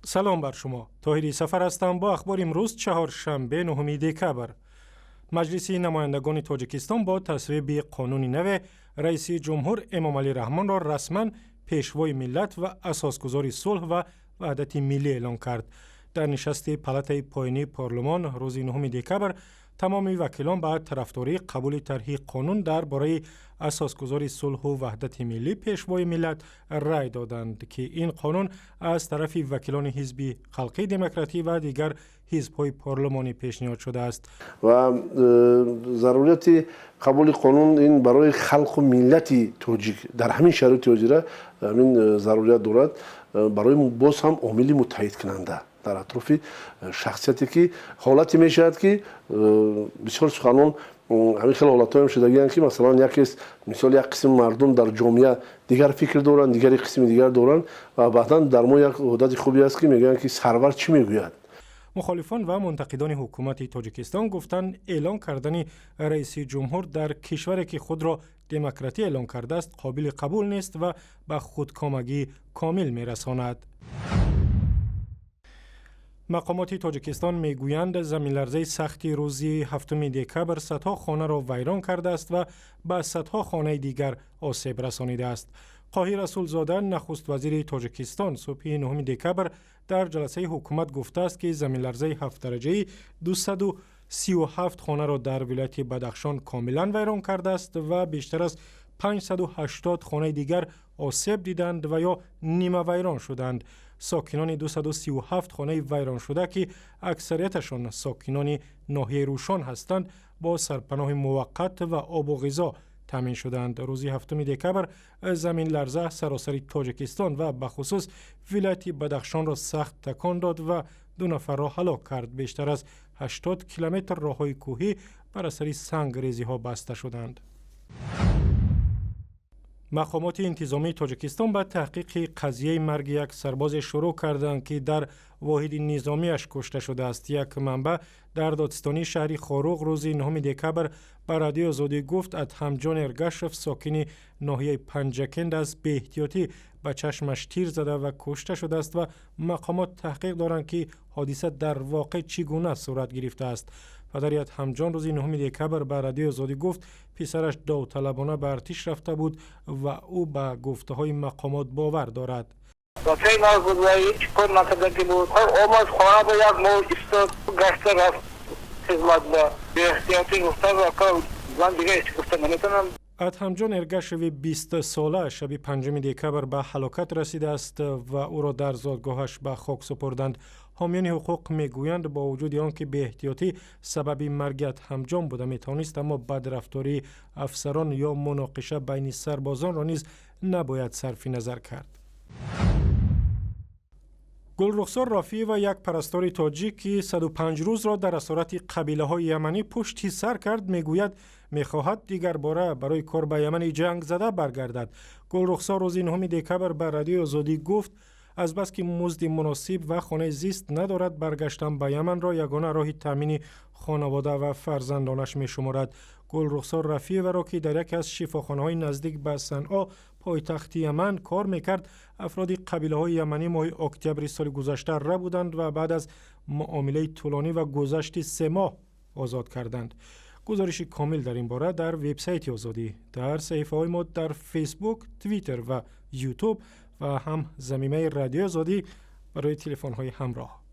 سلام بر شما. طاهری سفر هستم با اخبار امروز چهارشنبه 9 دکبر. مجلس نمایندگان تاجیکستان با تصویب قانون نو رئیس جمهور امامعلی رحمان را رسما پیشوای ملت و اساسگذار صلح و وحدت ملی اعلام کرد. در نشست پالاتای پایینی پارلمان روز 9 دکبر تمام وکیلان به طرفداری قبول طرح قانون درباره اساسگذاری صلح و وحدت ملی پیشوای ملت رای دادند که این قانون از طرف وکیلان حزب خلقی دموکراتی و دیگر حزب‌های پارلمانی پیشنهاد شده است و ضرورت قبول قانون این برای خلق و ملت تاجیک در همین شرایط وجیره همین ضرورت دارد برای باز هم عاملی متحد کننده در اطراف شخصیتی که حالتی میشد که بسیار سخنان همین خیلی حالات هم شده که مثلا مثال یک قسم مردم در جامعه دیگر فکر دارن، دیگر قسم دیگر دارن و بعدا در ما یک عادت خوبی است که میگن که سرور چی میگوید. مخالفان و منتقدان حکومت تاجیکستان گفتند اعلان کردن رئیس جمهور در کشوری که خود را دموکراتی اعلان کرده است قابل قبول نیست و به خودکامگی کامل میرساند. مقامات تاجیکستان میگویند زمین‌لرزه سختی روز 7 دکبر صدها خانه را ویران کرده است و به صدها خانه دیگر آسیب رسانیده است. قاهر رسولزاده نخست وزیر تاجیکستان صبح 9 دکبر در جلسه حکومت گفته است که زمین‌لرزه 7 درجه‌ای 237 خانه را در ولایت بدخشان کاملا ویران کرده است و بیشتر از 580 خانه دیگر آسیب دیدند و یا نیمه ویران شدند. ساکنان 237 خانه ویران شده که اکثریتشان ساکنان ناحیه روشان هستند با سرپناه موقت و آب و غذا تامین شدند. روز 7 دکبر زمین لرزه سراسر تاجیکستان و به خصوص ولایت بدخشان را سخت تکان داد و 2 نفر را هلاک کرد. بیشتر از 80 کیلومتر راههای کوهی بر اثر سنگریزی ها بسته شدند. مقامات انتظامی تاجیکستان به تحقیق قضیه مرگ یک سرباز شروع کردند که در واحد نظامیش کشته شده است. یک منبع در دادستانی شهری خاروق روز 9 دکبر به رادیو آزادی گفت ادهم جان ارگشف ساکن ناحیه پنجکند از بی احتیاطی به چشمش تیر زده و کشته شده است و مقامات تحقیق دارند که حادثه در واقع چگونه صورت گرفته است. پدر ادهم جان روز 9 دکبر به رادیو آزادی گفت پسرش داوطلبانه به ارتش رفته بود و او به گفته های مقامات باور دارد. خیلی بود و هیچ کار نکرده بود. آمد خانه به یک ماه ایستاد گشته رفت خدمت به احتیاطی گفته و من دیگه هیچ گفته نمیتونم. ادهم جان ارگشوی 20 ساله شب 5 دکبر به هلاکت رسیده است و او را در زادگاهش به خاک سپردند. حامیان حقوق میگویند با وجود آنکه بی احتیاطی سبب مرگ ادهم جان بوده میتوانست، اما بدرفتاری افسران یا مناقشه بین سربازان را نیز نباید صرف نظر کرد. گلرخسار رافی و یک پرستار تاجیک که 105 روز را در اسارت قبیله های یمنی پشت سر کرد میگوید میخواهد دیگر باره برای کار به یمن جنگ زده برگردد. گلرخسار روز 9 دکبر به رادیو آزادی گفت از بس که مزد مناسب و خانه زیست ندارد برگشتن به یمن را یگانه راه تامین خانواده و فرزندانش می شمارد. گلرخسار رفیع و را که در یکی از شفاخانه‌های نزدیک به صنعا پایتخت یمن کار میکرد افراد قبیله های یمنی ماه اکتبر سال گذشته را بودند و بعد از معامله طولانی و گذشت 3 ماه آزاد کردند. گزارش کامل در این باره در وبسایت آزادی، در صفحه های ما در فیسبوک، توییتر و یوتیوب و هم زمینه رادیو آزادی برای تلفن های همراه.